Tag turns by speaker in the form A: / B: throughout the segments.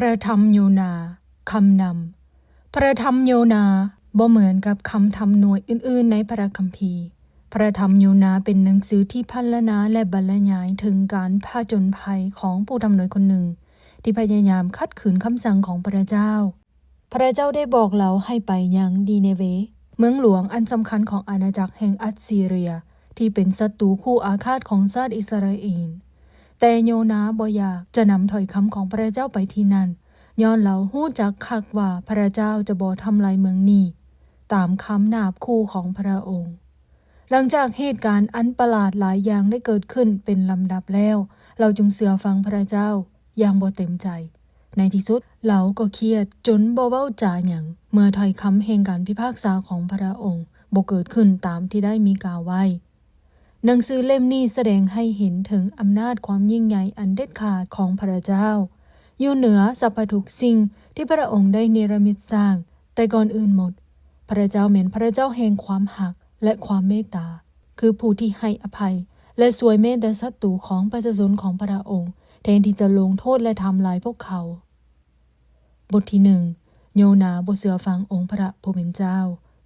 A: พระธรรมโยนาคำนำพระธรรมโยนาบ่เหมือนกับคำทำหน่วยอื่นๆในพระคัมภีร์พระธรรมโยนาเป็นหนังสือที่พรรณนาและบรรยายถึงการผจญภัยของผู้ทำหน่วยคนหนึ่งที่พยายามขัดขืนคำสั่งของพระเจ้าพระเจ้าได้บอกเราให้ไปยังดีเนเวเมืองหลวงอันสำคัญของอาณาจักรแห่งอัสซีเรียที่เป็นศัตรูคู่อาฆาตของชาติอิสราเอลแต่โยนาบ่อยากจะนำถ้อยคำของพระเจ้าไปที่นั่นย้อนเราฮู้จักคักว่าพระเจ้าจะบ่ทำลายเมืองนี้ตามคำนาบคู่ของพระองค์หลังจากเหตุการณ์อันประหลาดหลายอย่างได้เกิดขึ้นเป็นลำดับแล้วเราจึงเชื่อฟังพระเจ้าอย่างบ่เต็มใจในที่สุดเราก็เครียดจนบ่เว้าจาหยังเมื่อถ้อยคำแห่งการพิพากษาของพระองค์บ่เกิดขึ้นตามที่ได้มีกล่าวไว้หนังสือเล่มนี้แสดงให้เห็นถึงอำนาจความยิ่งใหญ่อันเด็ดขาดของพระเจ้าอยู่เหนือสรรพทุกสิ่งที่พระองค์ได้เนรมิตสร้างแต่ก่อนอื่นหมดพระเจ้าเป็นพระเจ้าแห่งความหักและความเมตตาคือผู้ที่ให้อภัยและช่วยเมตตาศัตรูของประชาชนของพระองค์แทนที่จะลงโทษและทำลายพวกเขาบทที่1โยนาบ่เชื่อฟังองค์พระผู้เป็นเจ้า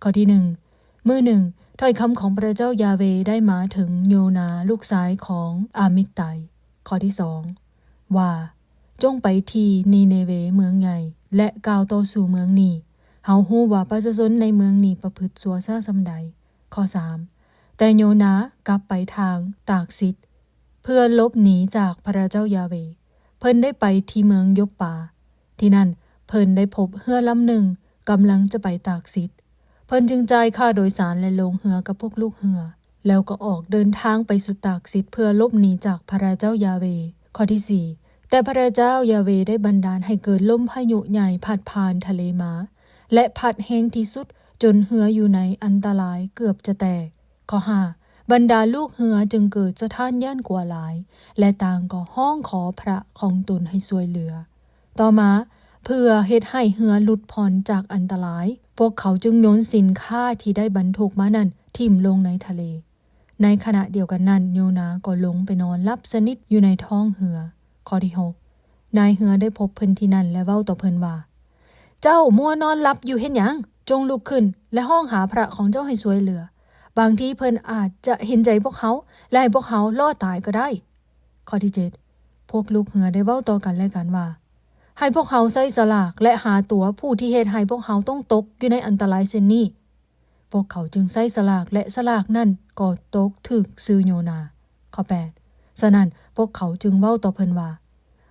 A: ข้อที่1มื้อหนึ่งถ้อยคำของพระเจ้ายาเวได้มาถึงโยนาลูกชายของอามิตไตข้อที่2ว่าจงไปที่นีเนเวเมืองใหญ่และกล่าวต่อสู่เมืองนี้เฮาฮู้ว่าประชาชนในเมืองนี้ประพฤติชั่วช้าส่ำใดข้อ3แต่โยนากลับไปทางตากซิดเพื่อหลบหนีจากพระเจ้ายาเวเพิ่นได้ไปที่เมืองยปปาที่นั่นเพิ่นได้พบเรือลำหนึ่งกำลังจะไปตากซิดเพิ่นจึงจ่ายค่าโดยสารและลงเรือกับพวกลูกเรือแล้วก็ออกเดินทางไปสู่ตากซิดเพื่อหลบหนีจากพระเจ้ายาเวข้อที่4แต่พระเจ้ายาเวได้บันดาลให้เกิดลมพายุใหญ่พัดผ่านทะเลม้าและพัดแรงที่สุดจนเรืออยู่ในอันตรายเกือบจะแตกข้อ5บรรดาลูกเรือจึงเกิดสะท้านย่านกว่าหลายและต่างก็ห้องขอพระของตนให้ช่วยเหลือต่อมาเพื่อเฮ็ดให้เรือหลุดพ้นจากอันตรายพวกเขาจึงโยนสินค้าที่ได้บรรทุกมานั้นทิ่มลงในทะเลในขณะเดียวกันนั้นโยนาก็ลงไปนอนหลับสนิทอยู่ในท้องเรือข้อที่6นายเรือได้พบเพิ่นที่นั่นและเว้าต่อเพิ่นว่าเจ้ามัวนอนหลับอยู่เฮ็ดหยังจงลุกขึ้นและห้องหาพระของเจ้าให้ช่วยเหลือบางทีเพิ่นอาจจะเห็นใจพวกเขาและให้พวกเขารอดตายก็ได้ข้อที่7พวกลูกเรือได้เว้าต่อกันและกันว่าให้พวกเขาใส่สลากและหาตัวผู้ที่เฮ็ดให้พวกเขาต้องตกอยู่ในอันตรายเช่นนี้พวกเขาจึงใส่สลากและสลากนั่นก็ตกถึกชื่อโยนาข้อ8ฉะนั้นพวกเขาจึงเว้าต่อเพิ่นว่า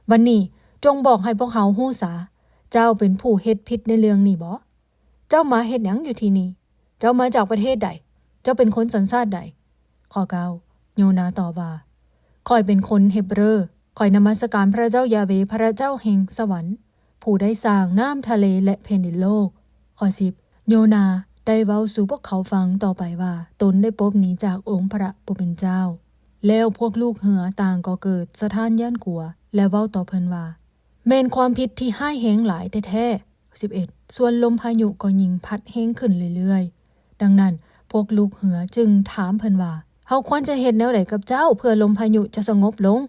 A: บัดนี้จงบอกให้พวกเขาฮู้ซะเจ้าเป็นผู้เฮ็ดผิดในเรื่องนี้บ่เจ้ามาเฮ็ดหยังอยู่ที่นี่เจ้ามาจากประเทศใดเจ้าเป็นคนสัญชาติใดข้อ9โยนาตอบว่าข้อยเป็นคนเฮบเรอข้อยนมัสการพระเจ้ายาเวพระเจ้าแห่งสวรรค์ผู้ได้สร้างน้ำทะเลและแผ่นดินโลกข้อ10โยนาได้เว้าสู่พวกเขาฟังต่อไปว่าตนได้ปบหนีจากองค์พระผู้เป็นเจ้าแล้วพวกลูกเหือต่างก็เกิดสะท้านย่านกลัวและเว้าต่อเพิ่นว่าแม่นความผิดที่ห้ายแฮงหลายแท้ๆ11ส่วนลมพายุก็ยิ่งพัดแฮงขึ้นเรื่อยๆดังนั้นพวกลูกเหือจึงถามเพิ่นว่าเฮาควรจะเฮ็ดแนวใดกับเจ้าเพื่อลมพายุจะสงบลง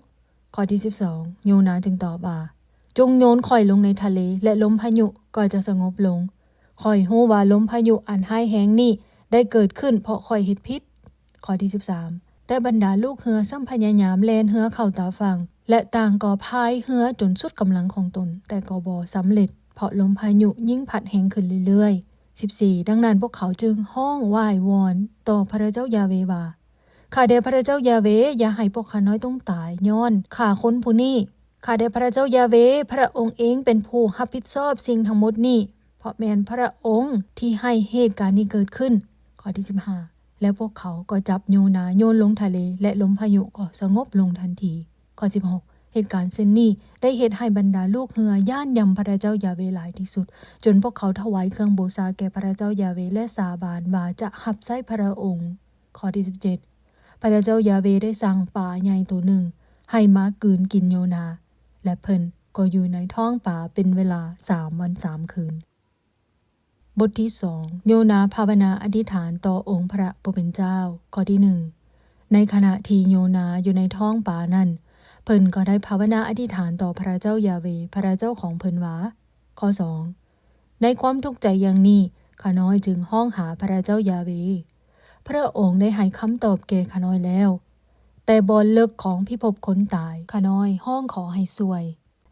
A: ข้อที่12โยนาจึงตอบว่าจงโยนข่อยลงในทะเลและลมพายุก็จะสงบลงข่อยฮู้ว่าลมพายุอันห้ายแฮงนี้ได้เกิดขึ้นเพราะข่อยเฮ็ดผิดข้อที่13แต่บรรดาลูกเรือซ้ำพยายามแล่นเรือเข้าตาฝั่งและต่างก็พายเรือจนสุดกำลังของตนแต่ก็บ่สำเร็จเพราะลมพายุยิ่งพัดแรงขึ้นเรื่อยๆ14ดังนั้นพวกเขาจึงห้องไหว้วอนต่อพระเจ้ายาเวว่าข้าแต่พระเจ้ายาเวอย่าให้พวกข้าน้อยต้องตายย้อนข้าคนผู้นี้ข้าแต่พระเจ้ายาเวพระองค์เองเป็นผู้รับผิดชอบสิ่งทั้งหมดนี้เพราะแม้นพระองค์ที่ให้เหตุการณ์นี้เกิดขึ้นข้อที่15แล้วพวกเขาก็จับโยนาโยนลงทะเลและลมพายุก็สงบลงทันทีข้อ16เหตุการณ์เช่นนี้ได้เฮ็ดให้บรรดาลูกเรือย่านยำพระเจ้ายาเวหลายที่สุดจนพวกเขาถวายเครื่องบูชาแก่พระเจ้ายาเวและสาบานว่าจะรับใช้พระองค์ข้อที่17พระเจ้ายาเวได้สั่งป่าใหญ่ตัวหนึ่งให้มากลืนกินโยนาและเพิ่นก็อยู่ในท้องป่าเป็นเวลา3 วัน3 คืนบทที่2โยนาภาวนาอธิษฐานต่อองค์พระผู้เป็นเจ้าข้อที่1ในขณะที่โยนาอยู่ในท้องป่านั้นเพิ่ พิ่นก็ได้ภาวนาอธิษฐานต่อพระเจ้ายาเวห์พระเจ้าของเพิ่นว่าข้อ2ในความทุกข์ใจอย่างนี้ข้าน้อยจึงห้องหาพระเจ้ายาเวห์พระองค์ได้ให้คำตอบแก่ข้าน้อยแล้วแต่บอนเลิกของพิภพคนตายข้าน้อยห้องขอให้ช่วย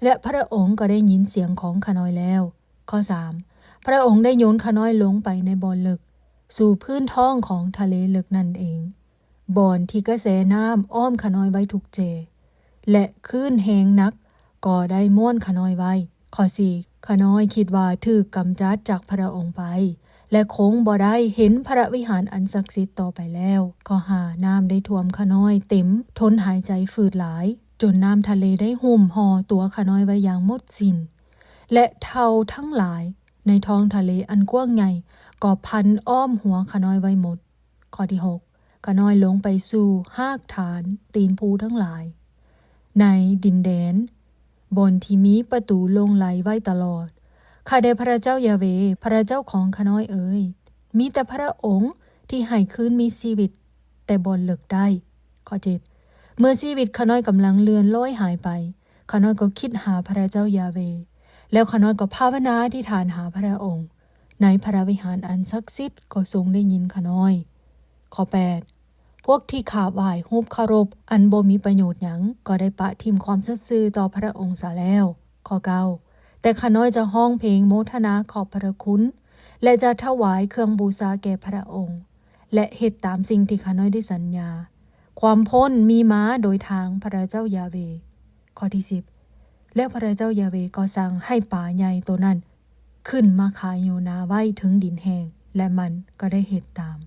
A: และพระองค์ก็ได้ยินเสียงของข้าน้อยแล้วข้อ3พระองค์ได้โยนข้าน้อยลงไปในบอนลึกสู่พื้นท้องของทะเลลึกนั่นเองบอนที่กระแสน้ำอ้อมข้าน้อยไว้ทุกเจและคลื่นแหงนักก็ได้ม้วนข้าน้อยไว้ข้อ4ข้าน้อยคิดว่าถูกกำจัดจากพระองค์ไปและคงบ่ได้เห็นพระวิหารอันศักดิ์สิทธิ์ต่อไปแล้วข้อ5น้ำได้ท่วมข้าน้อยเต็มทนหายใจฝืดหลายจนน้ำทะเลได้หุ้มห่อตัวข้าน้อยไว้อย่างหมดสิ้นและเท่าทั้งหลายในท้องทะเลอันกว้างใหญ่ก็พันอ้อมหัวข้าน้อยไว้หมดข้อที่6ข้าน้อยลงไปสู่หากฐานตีนภูทั้งหลายในดินแดนบนที่มีประตูลงไหลไว้ตลอดข้าได้พระเจ้ายาเวห์พระเจ้าของข้าน้อยเอ๋ยมีแต่พระองค์ที่ให้คืนมีชีวิตแต่บนเลิกได้ข้อ7เมื่อชีวิตข้าน้อยกำลังเลือนลอยหายไปข้าน้อยก็คิดหาพระเจ้ายาเวห์แล้วข้าน้อยก็ภาวนาอธิษฐานหาพระองค์ในพระวิหารอันศักดิ์สิทธิ์ก็ทรงได้ยินข้าน้อยข้อ8พวกที่ขาบไหว้รูปเคารพอันบ่มีประโยชน์หยังก็ได้ปะทิมความซื่อต่อพระองค์ซะแล้วข้อ9แต่ข้าน้อยจะห้องเพลงโมทนาขอบพระคุณและจะถวายเครื่องบูชาแก่พระองค์และเฮ็ดตามสิ่งที่ข้าน้อยได้สัญญาความพ้นมีมาโดยทางพระเจ้ายาเวห์ข้อที่10และพระเจ้ายาเวห์ก็สั่งให้ป่าใหญ่ตัวนั้นขึ้นมาขายโยนาไว้ถึงดินแห้งและมันก็ได้เฮ็ดตาม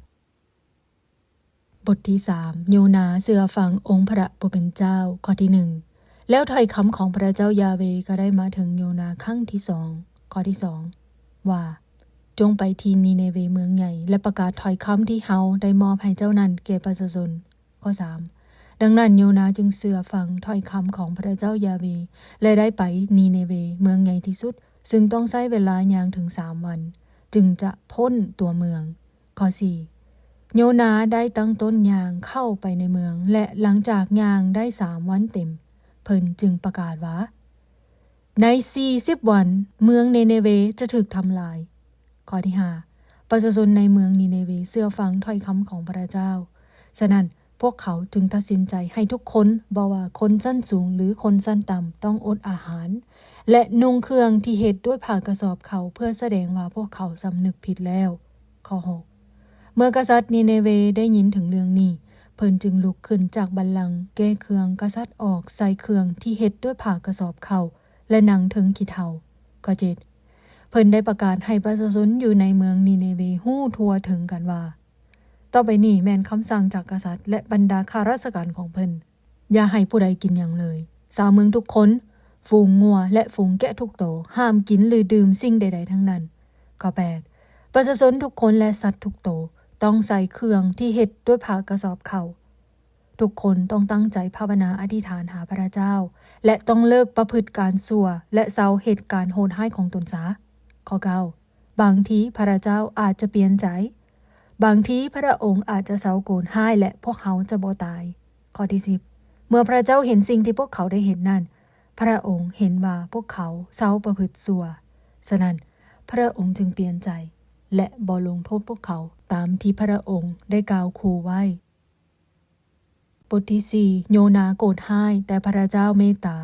A: บทที่3โยนาเชื่อฟังองค์พระผู้เป็นเจ้าข้อที่1แล้วถ้อยคำของพระเจ้ายาเวห์ก็ได้มาถึงโยนาครั้งที่2ข้อที่2ว่าจงไปที่นีเนเวเมืองใหญ่และประกาศถ้อยคำที่เฮาได้มอบให้เจ้านั้นแก่ประชาชนข้อ3ดังนั้นโยนาจึงเชื่อฟังถ้อยคำของพระเจ้ายาเวห์และได้ไปนีเนเวเมืองใหญ่ที่สุดซึ่งต้องใช้เวลาย่างถึง3วันจึงจะพ้นตัวเมืองข้อ4โยนาได้ตั้งต้นย่างเข้าไปในเมืองและหลังจากย่างได้3วันเต็มเพิ่นจึงประกาศว่าใน40วันเมืองนีเนเวจะถูกทำลายข้อที่5ประชาชนในเมืองนีเนเวเชื่อฟังถ้อยคำของพระเจ้าฉะนั้นพวกเขาจึงตัดสินใจให้ทุกคนบ่ว่าคนชั้นสูงหรือคนชั้นต่ำต้องอดอาหารและนุ่งเครื่องที่เฮ็ดด้วยผ้ากระสอบเขาเพื่อแสดงว่าพวกเขาสำนึกผิดแล้วข้อ6เมื่อกษัตริย์นีเนเวได้ยินถึงเรื่องนี้เพิ่นจึงลุกขึ้นจากบัลลังก์แก้เครื่องกษัตริย์ออกใส่เครื่องที่เฮ็ดด้วยผ้ากระสอบเขาและนั่งถึงขี้เถ้าข้อ7เพิ่นได้ประกาศให้ประชาชนอยู่ในเมืองนีเนเวฮู้ทั่วถึงกันว่าต่อไปนี้แม่นคำสั่งจากกษัตริย์และบรรดาข้าราชการของเพิ่นอย่าให้ผู้ใดกินหยังเลยชาวเมืองทุกคนฝูงงัวและฝูงแกะทุกโตห้ามกินหรือดื่มสิ่งใดๆทั้งนั้นข้อ8ประชาชนทุกคนและสัตว์ทุกโตต้องใส่เครื่องที่เฮ็ดด้วยผ้ากระสอบเขาทุกคนต้องตั้งใจภาวนาอธิษฐานหาพระเจ้าและต้องเลิกประพฤติการชั่วและเซาเหตุการณ์โหดร้ายของตนซะข้อ9บางทีพระเจ้าอาจจะเปลี่ยนใจบางทีพระองค์อาจจะเซาโกรธให้และพวกเขาจะบ่ตายข้อที่10เมื่อพระเจ้าเห็นสิ่งที่พวกเขาได้เห็นนั้นพระองค์เห็นว่าพวกเขาเซาประพฤติชั่วฉะนั้นพระองค์จึงเปลี่ยนใจและบ่ลงโทษพวกเขาตามที่พระองค์ได้กล่าวขู่ไว้บทที่4โยนาโกรธให้แต่พระเจ้าเมตตา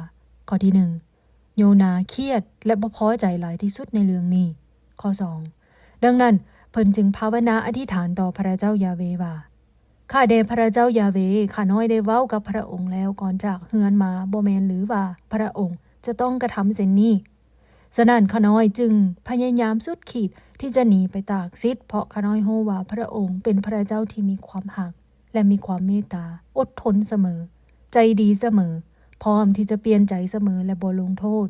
A: ข้อที่1โยนาเครียดและบ่พอใจหลายที่สุดในเรื่องนี้ข้อ2ดังนั้นเพิ่นจึงภาวนาอธิษฐานต่อพระเจ้ายาเวห์ว่าข้าแต่พระเจ้ายาเวห์ข้าน้อยได้เว้ากับพระองค์แล้วก่อนจากเฮือนมาบ่แม่นหรือว่าพระองค์จะต้องกระทำเช่นนี้ฉะนั้นข้าน้อยจึงพยายามสุดขีดที่จะหนีไปตากสิทธิ์เพราะข้าน้อยรู้ว่าพระองค์เป็นพระเจ้าที่มีความหักและมีความเมตตาอดทนเสมอใจดีเสมอพร้อมที่จะเปลี่ยนใจเสมอและบ่ลงโทษ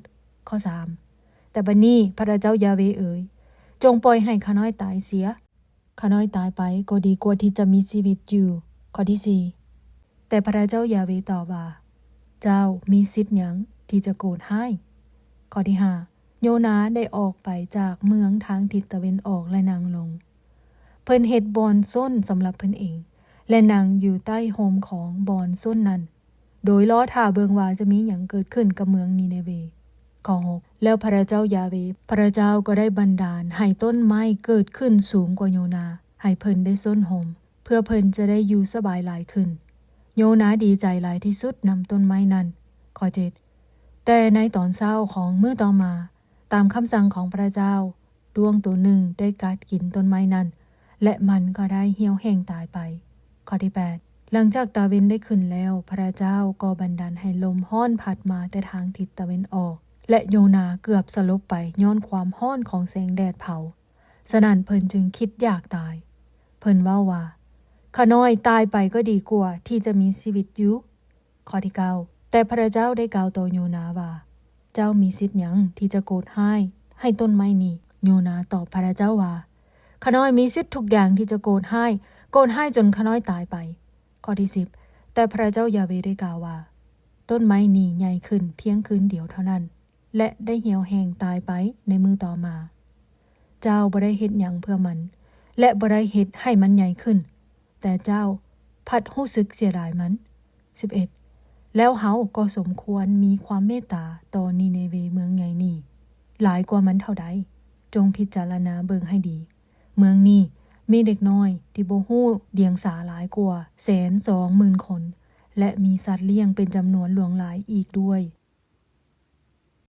A: ข้อ3แต่บัดนี้พระเจ้ายาเวห์เอ๋ยจงปล่อยให้ข้าน้อยตายเสียข้าน้อยตายไปก็ดีกว่าที่จะมีชีวิตอยู่ข้อที่4แต่พระเจ้ายาเวห์ตอบว่าเจ้ามีสิทธิ์หยังที่จะโกรธให้ข้อที่5โยนาได้ออกไปจากเมืองทางทิศตะวันออกและนั่งลงเพิ่นเฮ็ดบอนส้นสำหรับเพิ่นเองและนั่งอยู่ใต้โฮมของบอนส้นนั้น โดยล้อท่าเบิงว่าจะมีหยังเกิดขึ้นกับเมืองนีเนเวข้อ6แล้วพระเจ้ายาเวพระเจ้าก็ได้บันดาลให้ต้นไม้เกิดขึ้นสูงกว่าโยนาให้เพิ่นได้ส้นห่มเพื่อเพิ่นจะได้อยู่สบายหลายขึ้นโยนาดีใจหลายที่สุดนำต้นไม้นั้นข้อ7แต่ในตอนเช้าของมื้อต่อมาตามคำสั่งของพระเจ้าดวงตัวหนึ่งได้กัดกินต้นไม้นั้นและมันก็ได้เหี่ยวแห้งตายไปข้อที่8หลังจากตะเวนได้ขึ้นแล้วพระเจ้าก็บันดาลให้ลมห้อนพัดมาแต่ทางทิศตะเวนออกและโยนาเกือบสลบไปย้อนความห้อนของแสงแดดเผาฉะนั้นเพิ่นจึงคิดอยากตายเพิ่นว่าข้าน้อยตายไปก็ดีกว่าที่จะมีชีวิตอยู่ข้อที่9แต่พระเจ้าได้กล่าวต่อโยนาว่าเจ้ามีสิทธิ์หยังที่จะโกรธให้ต้นไม้นี้โยนาตอบพระเจ้าว่าข้าน้อยมีสิทธิ์ทุกอย่างที่จะโกรธให้จนข้าน้อยตายไปข้อที่10แต่พระเจ้ายาเวได้กล่าวว่าต้นไม้นี้ใหญ่ขึ้นเพียงคืนเดียวเท่านั้นและได้เหี่ยวแห้งตายไปในมือต่อมาเจ้าบ่ได้เฮ็ดหยังเพื่อมันและบ่ได้เฮ็ดให้มันใหญ่ขึ้นแต่เจ้าพัดรู้สึกเสียดายมัน11แล้วเฮาก็สมควรมีความเมตตาต่อนีเนเวเมืองใหญ่นี้หลายกว่ามันเท่าใดจงพิจารณาเบิ่งให้ดีเมืองนี้มีเด็กน้อยที่บ่ฮู้เดียงสาหลายกว่า120,000 คนและมีสัตว์เลี้ยงเป็นจำนวนหลวงหลายอีกด้วย